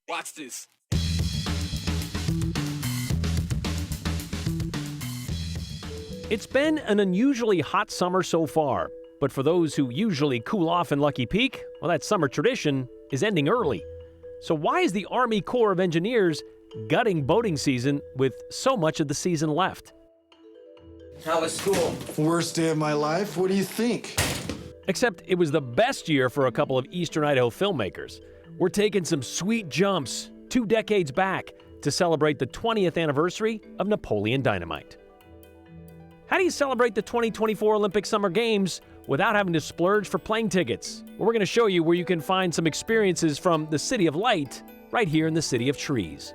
Watch this. It's been an unusually hot summer so far, but for those who usually cool off in Lucky Peak, well, that summer tradition is ending early. So why is the Army Corps of Engineers gutting boating season with so much of the season left? How was school? Worst day of my life? What do you think? Except it was the best year for a couple of Eastern Idaho filmmakers. We're taking some sweet jumps 2 decades back to celebrate the 20th anniversary of Napoleon Dynamite. How do you celebrate the 2024 Olympic Summer Games without having to splurge for plane tickets? Well, we're going to show you where you can find some experiences from the City of Light right here in the City of Trees.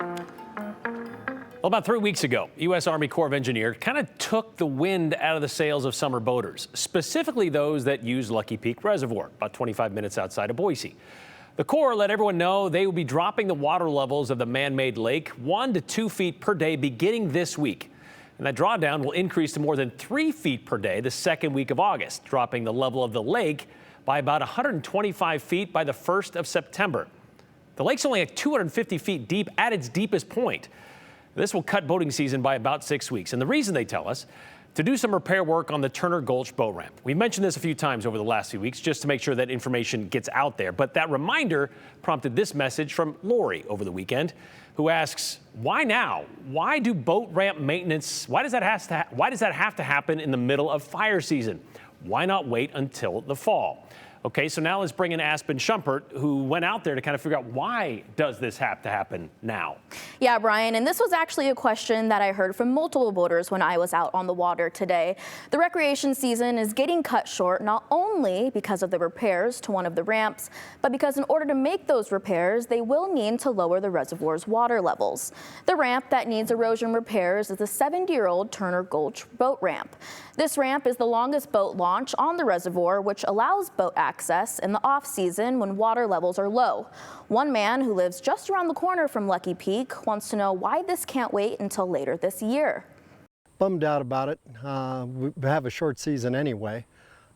Well, about 3 weeks ago, U.S. Army Corps of Engineers kind of took the wind out of the sails of summer boaters, specifically those that use Lucky Peak Reservoir, about 25 minutes outside of Boise. The Corps let everyone know they will be dropping the water levels of the man-made lake 1 to 2 feet per day beginning this week. And that drawdown will increase to more than 3 feet per day the second week of August, dropping the level of the lake by about 125 feet by the 1st of September. The lake's only at 250 feet deep at its deepest point. This will cut boating season by about 6 weeks. And the reason, they tell us, to do some repair work on the Turner Gulch boat ramp. We've mentioned this a few times over the last few weeks just to make sure that information gets out there. But that reminder prompted this message from Lori over the weekend, who asks, why now? Why do boat ramp maintenance, why does that have to happen in the middle of fire season? Why not wait until the fall? Okay, so now let's bring in Aspen Schumpert, who went out there to kind of figure out why does this have to happen now? Yeah, Brian, and this was actually a question that I heard from multiple boaters when I was out on the water today. The recreation season is getting cut short not only because of the repairs to one of the ramps, but because in order to make those repairs, they will need to lower the reservoir's water levels. The ramp that needs erosion repairs is the 70-year-old Turner Gulch boat ramp. This ramp is the longest boat launch on the reservoir, which allows boat access in the off-season when water levels are low. One man who lives just around the corner from Lucky Peak wants to know why this can't wait until later this year. Bummed out about it. We have a short season anyway.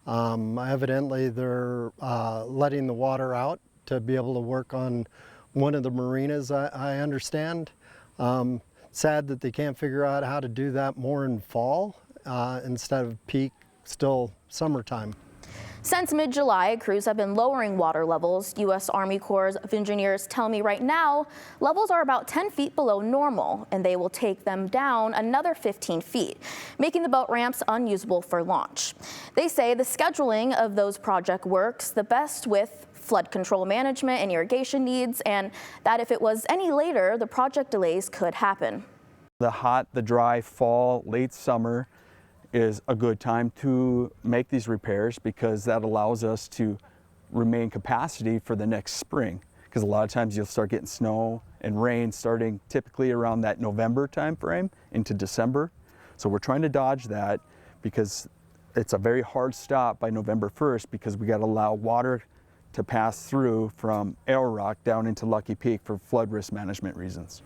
Evidently they're letting the water out to be able to work on one of the marinas, I understand. Sad that they can't figure out how to do that more in fall instead of peak, still summertime. Since mid-July, crews have been lowering water levels. U.S. Army Corps of Engineers tell me right now, levels are about 10 feet below normal, and they will take them down another 15 feet, making the boat ramps unusable for launch. They say the scheduling of those project works the best with flood control management and irrigation needs, and that if it was any later, the project delays could happen. The hot, the dry fall, late summer is a good time to make these repairs because that allows us to remain capacity for the next spring. Because a lot of times you'll start getting snow and rain starting typically around that November time frame into December. So we're trying to dodge that because it's a very hard stop by November 1st because we got to allow water to pass through from Arrow Rock down into Lucky Peak for flood risk management reasons.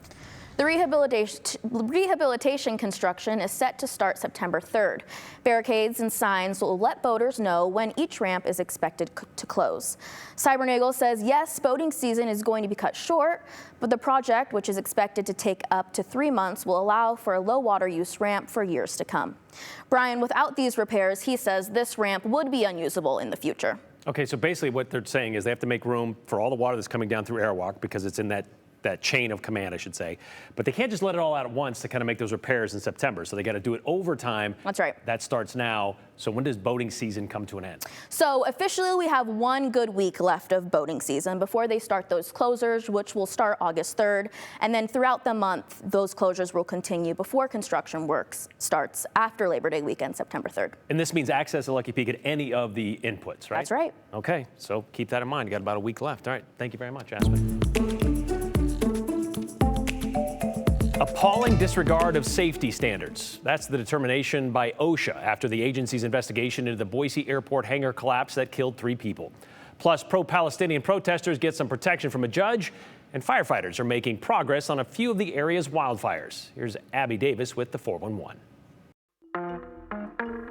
The rehabilitation construction is set to start September 3rd. Barricades and signs will let boaters know when each ramp is expected to close. Cybernagel says, yes, boating season is going to be cut short, but the project, which is expected to take up to 3 months, will allow for a low water use ramp for years to come. Brian, without these repairs, he says this ramp would be unusable in the future. Okay, so basically what they're saying is they have to make room for all the water that's coming down through Arrow Rock because it's in that chain of command, I should say. But they can't just let it all out at once to kind of make those repairs in September. So they got to do it over time. That's right. That starts now. So when does boating season come to an end? So officially we have 1 good week left of boating season before they start those closures, which will start August 3rd. And then throughout the month, those closures will continue before construction works starts after Labor Day weekend, September 3rd. And this means access to Lucky Peak at any of the inputs, right? That's right. Okay, so keep that in mind. You got about a week left. All right, thank you very much, Aspen. Appalling disregard of safety standards. That's the determination by OSHA after the agency's investigation into the Boise airport hangar collapse that killed 3 people. Plus, pro-Palestinian protesters get some protection from a judge, and firefighters are making progress on a few of the area's wildfires. Here's Abby Davis with the 411.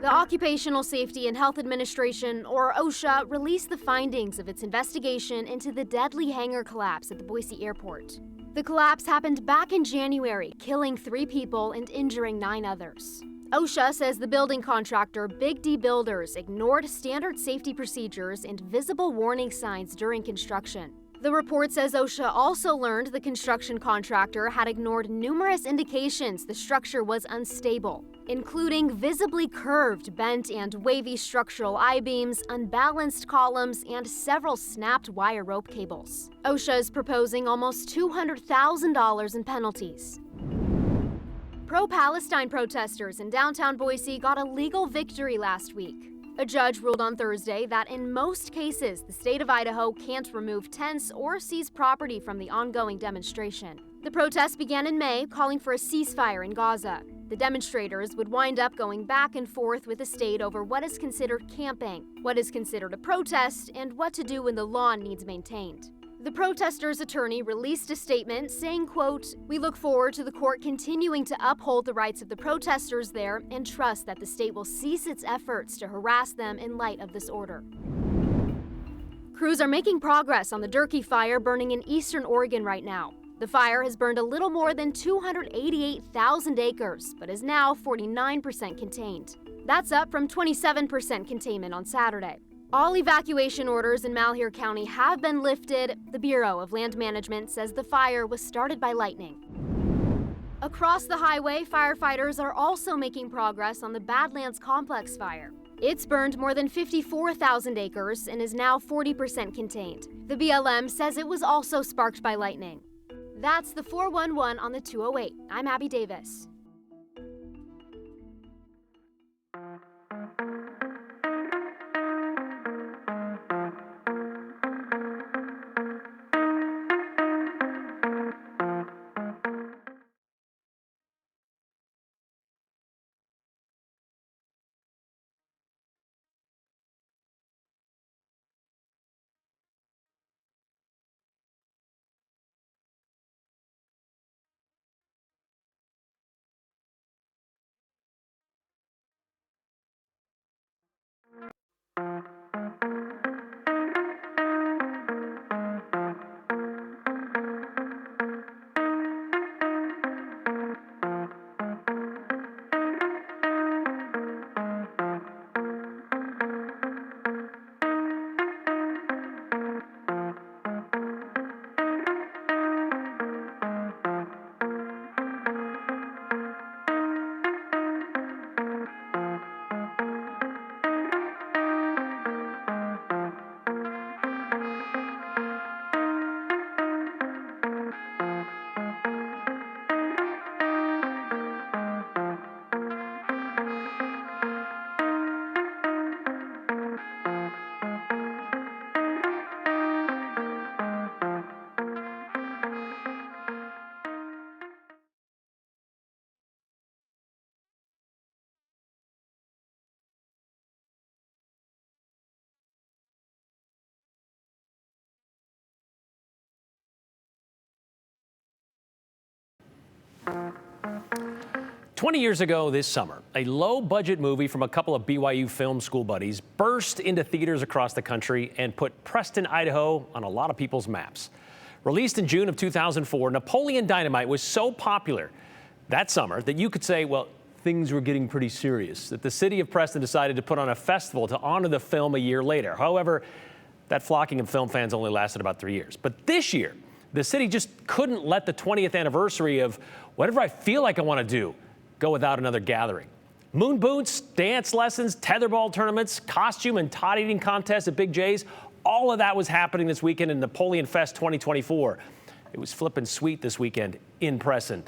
The Occupational Safety and Health Administration, or OSHA, released the findings of its investigation into the deadly hangar collapse at the Boise airport. The collapse happened back in January, killing 3 people and injuring 9 others. OSHA says the building contractor, Big D Builders, ignored standard safety procedures and visible warning signs during construction. The report says OSHA also learned the construction contractor had ignored numerous indications the structure was unstable, including visibly curved, bent, and wavy structural I-beams, unbalanced columns, and several snapped wire rope cables. OSHA is proposing almost $200,000 in penalties. Pro-Palestine protesters in downtown Boise got a legal victory last week. A judge ruled on Thursday that in most cases, the state of Idaho can't remove tents or seize property from the ongoing demonstration. The protests began in May, calling for a ceasefire in Gaza. The demonstrators would wind up going back and forth with the state over what is considered camping, what is considered a protest, and what to do when the lawn needs maintained. The protesters' attorney released a statement saying, quote, "We look forward to the court continuing to uphold the rights of the protesters there and trust that the state will cease its efforts to harass them in light of this order." Crews are making progress on the Durkee fire burning in eastern Oregon right now. The fire has burned a little more than 288,000 acres, but is now 49% contained. That's up from 27% containment on Saturday. All evacuation orders in Malheur County have been lifted. The Bureau of Land Management says the fire was started by lightning. Across the highway, firefighters are also making progress on the Badlands Complex fire. It's burned more than 54,000 acres and is now 40% contained. The BLM says it was also sparked by lightning. That's the 411 on the 208. I'm Abby Davis. "20 years ago this summer, a low-budget movie from a couple of BYU film school buddies burst into theaters across the country and put Preston, Idaho on a lot of people's maps. Released in June of 2004, Napoleon Dynamite was so popular that summer that you could say, well, things were getting pretty serious, that the city of Preston decided to put on a festival to honor the film a year later. However, that flocking of film fans only lasted about 3 years. But this year, the city just couldn't let the 20th anniversary of whatever I feel like I want to do go without another gathering. Moon boots, dance lessons, tetherball tournaments, costume and tot eating contests at Big J's. All of that was happening this weekend in Napoleon Fest 2024. It was flippin' sweet this weekend in Preston,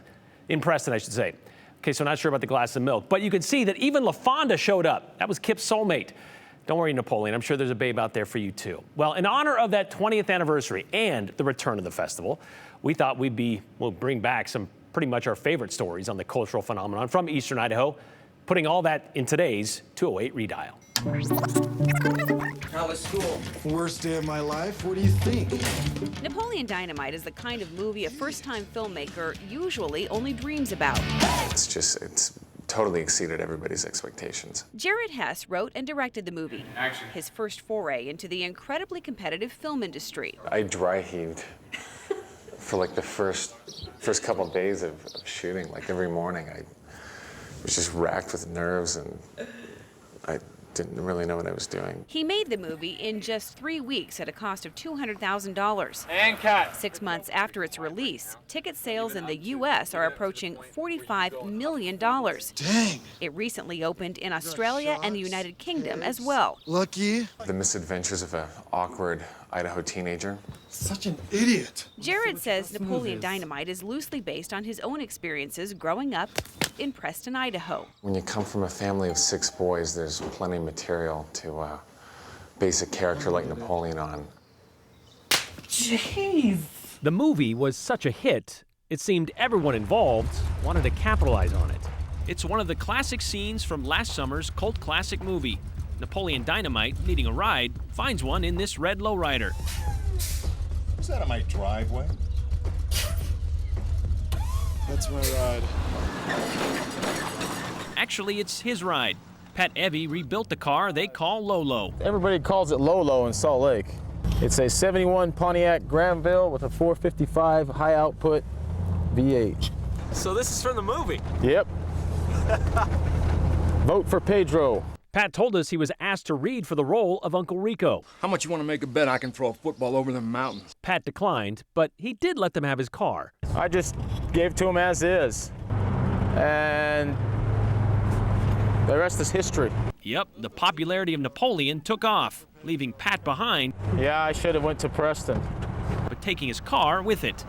I should say. Okay, so not sure about the glass of milk, but you can see that even LaFonda showed up. That was Kip's soulmate. Don't worry, Napoleon, I'm sure there's a babe out there for you too. Well, in honor of that 20th anniversary and the return of the festival, we thought we'll bring back some pretty much our favorite stories on the cultural phenomenon from Eastern Idaho, putting all that in today's 208 Redial. How was school? Worst day of my life. What do you think? Napoleon Dynamite is the kind of movie a first-time filmmaker usually only dreams about. It's totally exceeded everybody's expectations. Jared Hess wrote and directed the movie. His first foray into the incredibly competitive film industry. I dry heaved for like the first couple of days of shooting. Like every morning I was just racked with nerves and I didn't really know what I was doing. He made the movie in just 3 weeks at a cost of $200,000. And cut. 6 months after its release, ticket sales in the U.S. are approaching $45 million. Dang. It recently opened in Australia and the United Kingdom as well. Lucky. The misadventures of an awkward Idaho teenager. Such an idiot. Jared says Napoleon Dynamite is loosely based on his own experiences growing up in Preston, Idaho. When you come from a family of 6 boys, there's plenty of material to base a character like Napoleon on. Jeez. The movie was such a hit, it seemed everyone involved wanted to capitalize on it. It's one of the classic scenes from last summer's cult classic movie. Napoleon Dynamite, needing a ride, finds one in this red lowrider. Is that on my driveway? That's my ride. Actually, it's his ride. Pat Evie rebuilt the car they call Lolo. Everybody calls it Lolo in Salt Lake. It's a 71 Pontiac Granville with a 455 high output V8. So this is from the movie? Yep. Vote for Pedro. Pat told us he was asked to read for the role of Uncle Rico. How much you want to make a bet I can throw a football over the mountains? Pat declined, but he did let them have his car. I just gave to him as is. And the rest is history. Yep, the popularity of Napoleon took off, leaving Pat behind. Yeah, I should have went to Preston. But taking his car with it.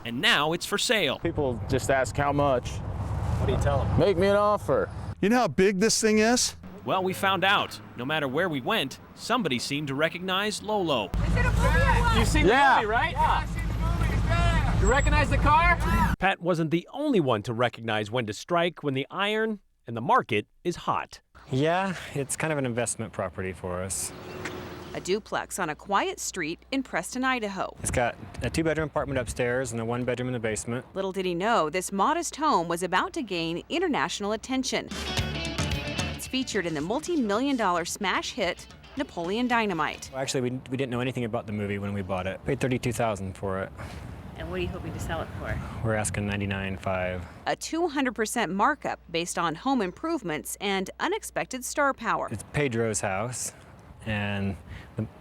And now it's for sale. People just ask how much. What do you tell them? Make me an offer. You know how big this thing is? Well, we found out. No matter where we went, somebody seemed to recognize Lolo. Is it a movie? You've seen the movie, right? Yeah, I've seen the movie. You recognize the car? Pat wasn't the only one to recognize when to strike when the iron and the market is hot. Yeah, it's kind of an investment property for us. A duplex on a quiet street in Preston, Idaho. It's got a 2-bedroom apartment upstairs and a 1-bedroom in the basement. Little did he know, this modest home was about to gain international attention. It's featured in the multi-million-dollar smash hit, Napoleon Dynamite. Well, actually, we didn't know anything about the movie when we bought it. Paid $32,000 for it. And what are you hoping to sell it for? We're asking $99,500. A 200% markup based on home improvements and unexpected star power. It's Pedro's house, and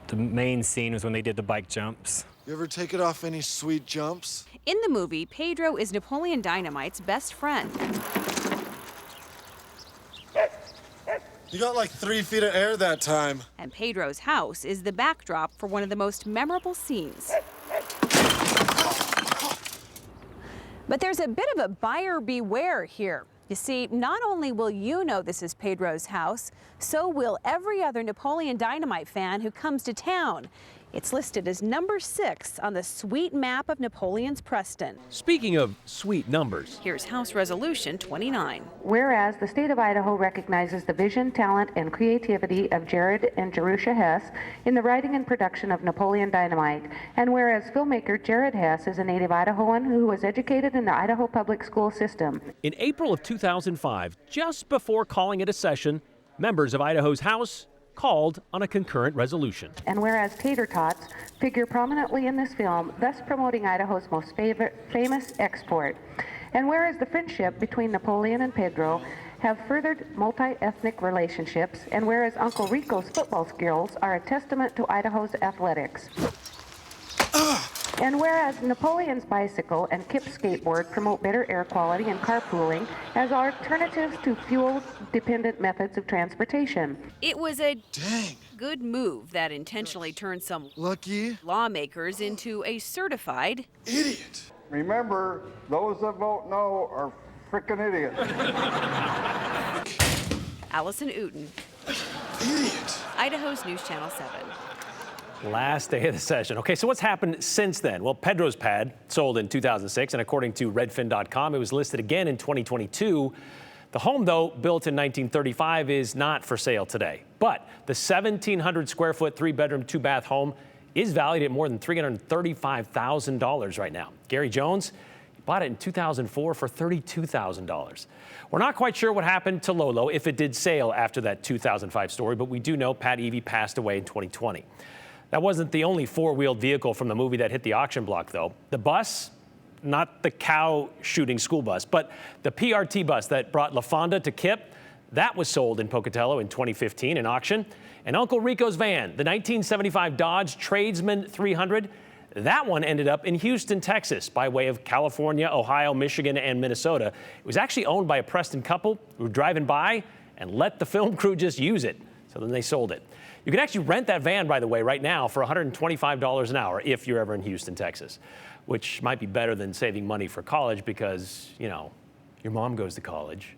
the main scene was when they did the bike jumps. You ever take it off any sweet jumps? In the movie, Pedro is Napoleon Dynamite's best friend. You got like 3 feet of air that time. And Pedro's house is the backdrop for one of the most memorable scenes. But there's a bit of a buyer beware here. You see, not only will you know this is Pedro's house, so will every other Napoleon Dynamite fan who comes to town. It's listed as number 6 on the sweet map of Napoleon's Preston. Speaking of sweet numbers, here's House Resolution 29. Whereas the state of Idaho recognizes the vision, talent, and creativity of Jared and Jerusha Hess in the writing and production of Napoleon Dynamite, and whereas filmmaker Jared Hess is a native Idahoan who was educated in the Idaho public school system. In April of 2005, just before calling it a session, members of Idaho's House called on a concurrent resolution. And whereas tater tots figure prominently in this film, thus promoting Idaho's most famous export. And whereas the friendship between Napoleon and Pedro have furthered multi-ethnic relationships, and whereas Uncle Rico's football skills are a testament to Idaho's athletics. And whereas Napoleon's bicycle and Kip's skateboard promote better air quality and carpooling as alternatives to fuel-dependent methods of transportation. It was a good move that intentionally turned some lucky lawmakers into a certified idiot. Remember, those that vote no are frickin' idiots. Allison Uten, idiot. Idaho's News Channel 7. Last day of the session. Okay, so what's happened since then? Well, Pedro's pad sold in 2006, and according to Redfin.com, it was listed again in 2022. The home, though, built in 1935, is not for sale today. But the 1,700 square foot, 3-bedroom, 2-bath home is valued at more than $335,000 right now. Gary Jones, Bought it in 2004 for $32,000. We're not quite sure what happened to Lolo, if it did sail after that 2005 story, but we do know Pat Evie passed away in 2020. That wasn't the only four-wheeled vehicle from the movie that hit the auction block, though. The bus, not the cow shooting school bus, but the PRT bus that brought LaFonda to Kip, that was sold in Pocatello in 2015 in auction. And Uncle Rico's van, the 1975 Dodge Tradesman 300, that one ended up in Houston, Texas, by way of California, Ohio, Michigan, and Minnesota. It was actually owned by a Preston couple who were driving by and let the film crew just use it. So then they sold it. You can actually rent that van, by the way, right now for $125 an hour if you're ever in Houston, Texas, which might be better than saving money for college because, you know, your mom goes to college.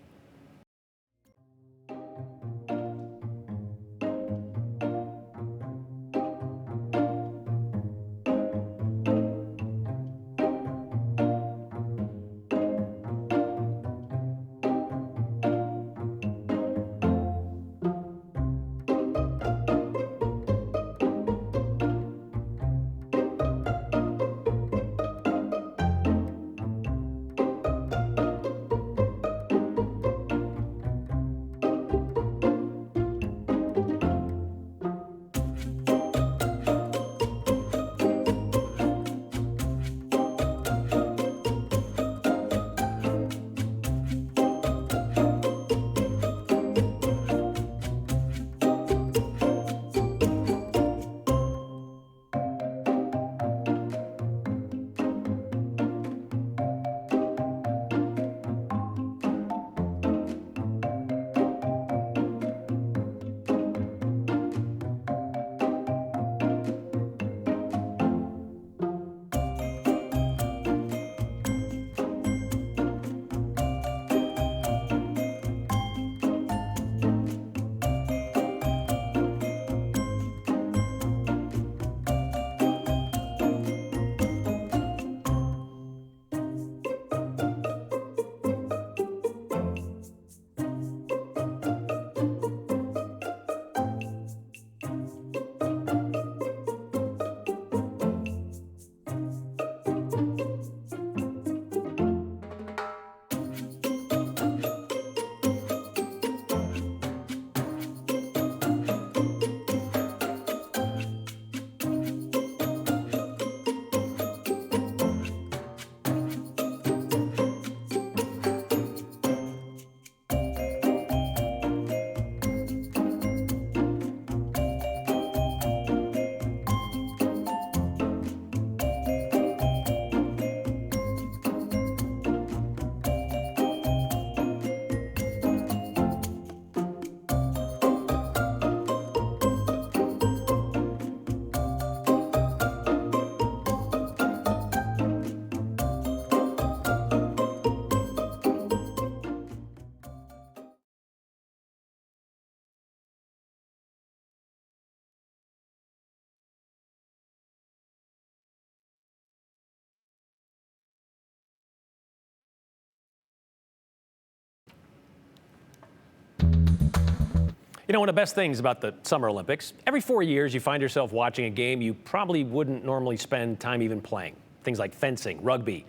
You know, one of the best things about the Summer Olympics, every 4 years you find yourself watching a game you probably wouldn't normally spend time even playing. Things like fencing, rugby,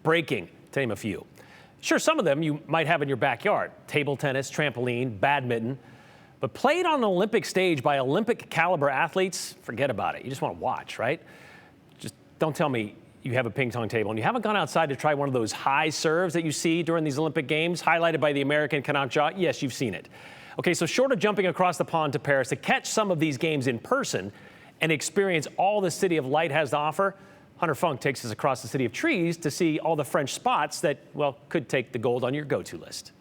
breaking, to name a few. Sure, some of them you might have in your backyard, table tennis, trampoline, badminton, but played on an Olympic stage by Olympic caliber athletes, forget about it. You just want to watch, right? Just don't tell me you have a ping pong table and you haven't gone outside to try one of those high serves that you see during these Olympic Games, highlighted by the American Kanak Jaw. Yes, you've seen it. Okay, so short of jumping across the pond to Paris to catch some of these games in person and experience all the City of Light has to offer, Hunter Funk takes us across the City of Trees to see all the French spots that, well, could take the gold on your go-to list.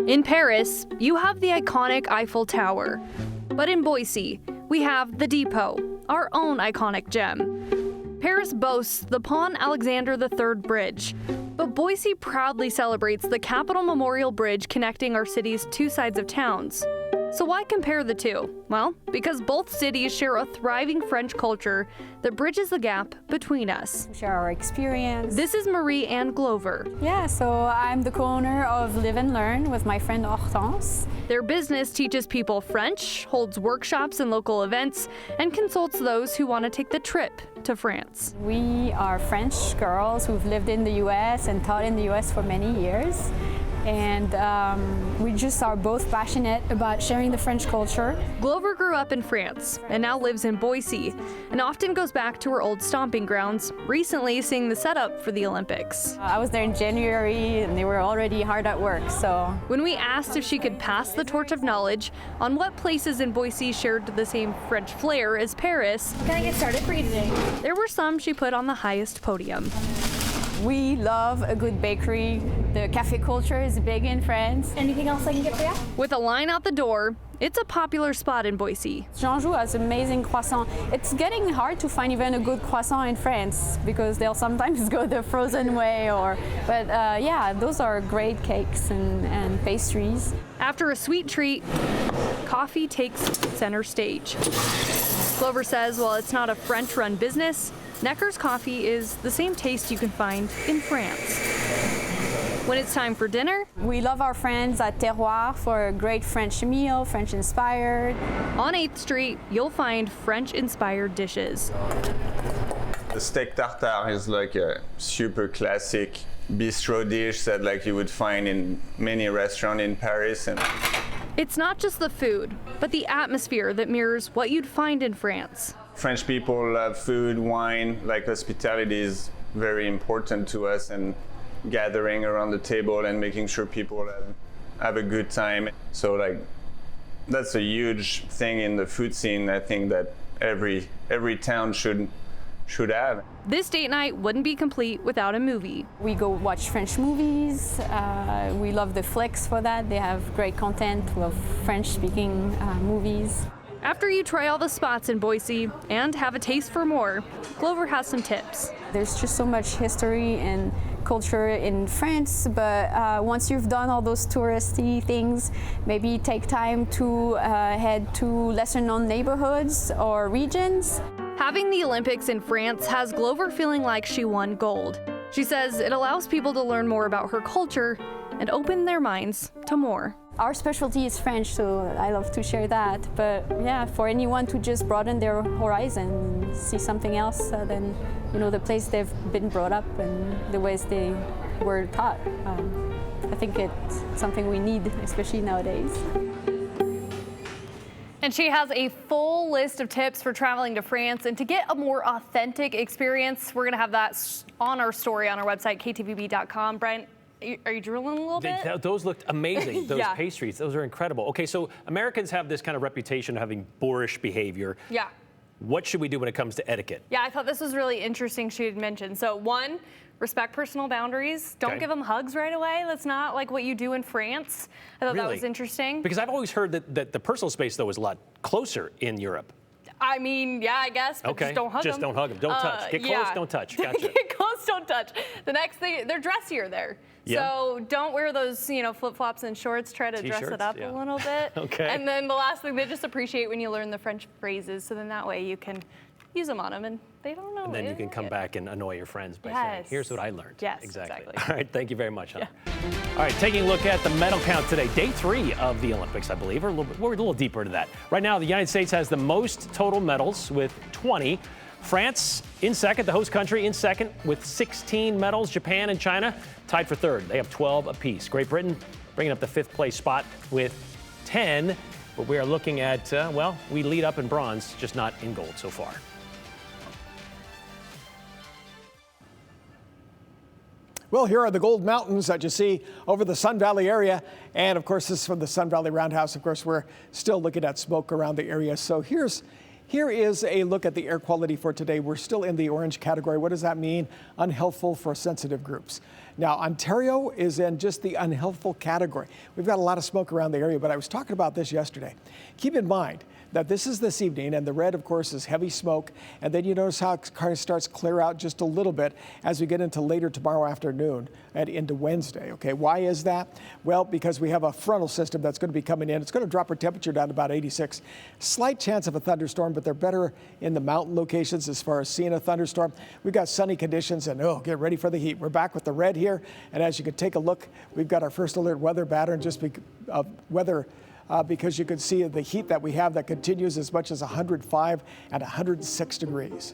In Paris, you have the iconic Eiffel Tower. But in Boise, we have the Depot, our own iconic gem. Paris boasts the Pont Alexander III Bridge, but Boise proudly celebrates the Capitol Memorial Bridge connecting our city's two sides of towns. So why compare the two? Well, because both cities share a thriving French culture that bridges the gap between us. Share our experience. This is Marie Ann Glover. Yeah, so I'm the co-owner of Live and Learn with my friend Hortense. Their business teaches people French, holds workshops and local events, and consults those who want to take the trip to France. We are French girls who've lived in the US and taught in the US for many years. And we just are both passionate about sharing the French culture. Glover grew up in France and now lives in Boise and often goes back to her old stomping grounds, recently seeing the setup for the Olympics. I was there in January and they were already hard at work, so. When we asked if she could pass the torch of knowledge on what places in Boise shared the same French flair as Paris, Can I get started for you today? there were some she put on the highest podium. We love a good bakery. The cafe culture is big in France. Anything else I can get for you? With a line out the door, it's a popular spot in Boise. Jean-Jou has amazing croissant. It's getting hard to find even a good croissant in France because they'll sometimes go the frozen way but yeah, those are great cakes and pastries. After a sweet treat, coffee takes center stage. Glover says while it's not a French-run business, Necker's coffee is the same taste you can find in France. When it's time for dinner, we love our friends at Terroir for a great French meal, French-inspired. On 8th Street, you'll find French-inspired dishes. The steak tartare is like a super classic bistro dish that like you would find in many restaurants in Paris. And it's not just the food, but the atmosphere that mirrors what you'd find in France. French people love food, wine, like hospitality is very important to us, and gathering around the table and making sure people have a good time. So like that's a huge thing in the food scene. I think that every town should have. This date night wouldn't be complete without a movie. We go watch French movies. We love the flicks for that. They have great content of French-speaking movies. After you try all the spots in Boise and have a taste for more, Glover has some tips. There's just so much history and culture in France, but once you've done all those touristy things, maybe take time to head to lesser-known neighborhoods or regions. Having the Olympics in France has Glover feeling like she won gold. She says it allows people to learn more about her culture and open their minds to more. Our specialty is French, so I love to share that. But yeah, for anyone to just broaden their horizon and see something else than the place they've been brought up and the ways they were taught. I think it's something we need, especially nowadays. And she has a full list of tips for traveling to France. And to get a more authentic experience, we're going to have that on our story on our website, ktvb.com. Brian, are you drooling a little bit? Those looked amazing, those Yeah. pastries. Those are incredible. Okay, so Americans have this kind of reputation of having boorish behavior. Yeah. What should we do when it comes to etiquette? Yeah, I thought this was really interesting she had mentioned. So one, respect personal boundaries. Don't Okay. give them hugs right away. That's not like what you do in France. I thought that Really? was interesting. Because I've always heard that the personal space, though, is a lot closer in Europe. I mean, yeah, I guess, but Okay, just don't hug them. just don't hug them. Don't touch. Get close, yeah. don't touch. Gotcha. Get close, don't touch. The next thing, they're dressier there. Yeah. So don't wear those, flip-flops and shorts. Try to dress T-shirts, it up yeah. a little bit. Okay. And then the last thing, they just appreciate when you learn the French phrases. So then that way you can use them on them and they don't know. And then you can come back and annoy your friends by saying, Yes. here's what I learned. Yes, exactly. exactly. All right, thank you very much, Hunter. All right, taking a look at the medal count today. Day 3 of the Olympics, I believe. We're a little deeper into that. Right now, the United States has the most total medals with 20. France in second, the host country in second with 16 medals. Japan and China tied for third. They have 12 apiece. Great Britain bringing up the 5th place spot with 10. But we are looking at, we lead up in bronze, just not in gold so far. Well, here are the gold mountains that you see over the Sun Valley area. And of course, this is from the Sun Valley Roundhouse. Of course, we're still looking at smoke around the area. So here is a look at the air quality for today. We're still in the orange category. What does that mean? Unhealthful for sensitive groups. Now, Ontario is in just the unhealthful category. We've got a lot of smoke around the area, but I was talking about this yesterday. Keep in mind that this is this evening, and the red, of course, is heavy smoke. And then you notice how it kind of starts to clear out just a little bit as we get into later tomorrow afternoon and into Wednesday. Okay, why is that? Well, because we have a frontal system that's going to be coming in. It's going to drop our temperature down to about 86. Slight chance of a thunderstorm, but they're better in the mountain locations as far as seeing a thunderstorm. We've got sunny conditions, and get ready for the heat. We're back with the red here, and as you can take a look, we've got our first alert weather pattern because you can see the heat that we have that continues as much as 105 and 106 degrees.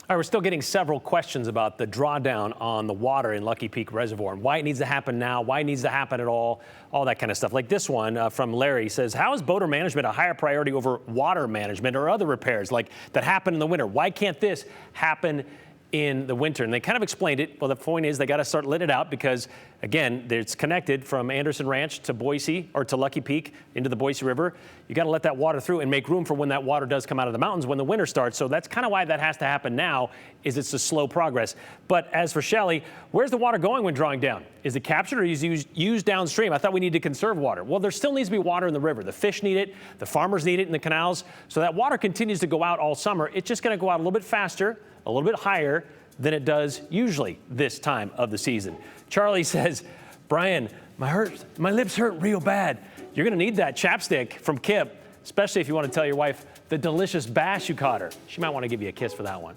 All right, we're still getting several questions about the drawdown on the water in Lucky Peak Reservoir and why it needs to happen now, why it needs to happen at all that kind of stuff. Like this one from Larry says, how is boater management a higher priority over water management or other repairs like that happen in the winter? Why can't this happen in the winter? And they kind of explained it. Well, the point is they got to start letting it out because, again, it's connected from Anderson Ranch to Boise or to Lucky Peak into the Boise River. You got to let that water through and make room for when that water does come out of the mountains when the winter starts. So that's kind of why that has to happen now, is it's a slow progress. But as for Shelley, where's the water going when drawing down? Is it captured or is it used downstream? I thought we need to conserve water. Well, there still needs to be water in the river. The fish need it. The farmers need it in the canals. So that water continues to go out all summer. It's just going to go out a little bit faster, a little bit higher than it does usually this time of the season. Charlie says, Brian, my lips hurt real bad. You're going to need that chapstick from Kip, especially if you want to tell your wife the delicious bass you caught her. She might want to give you a kiss for that one.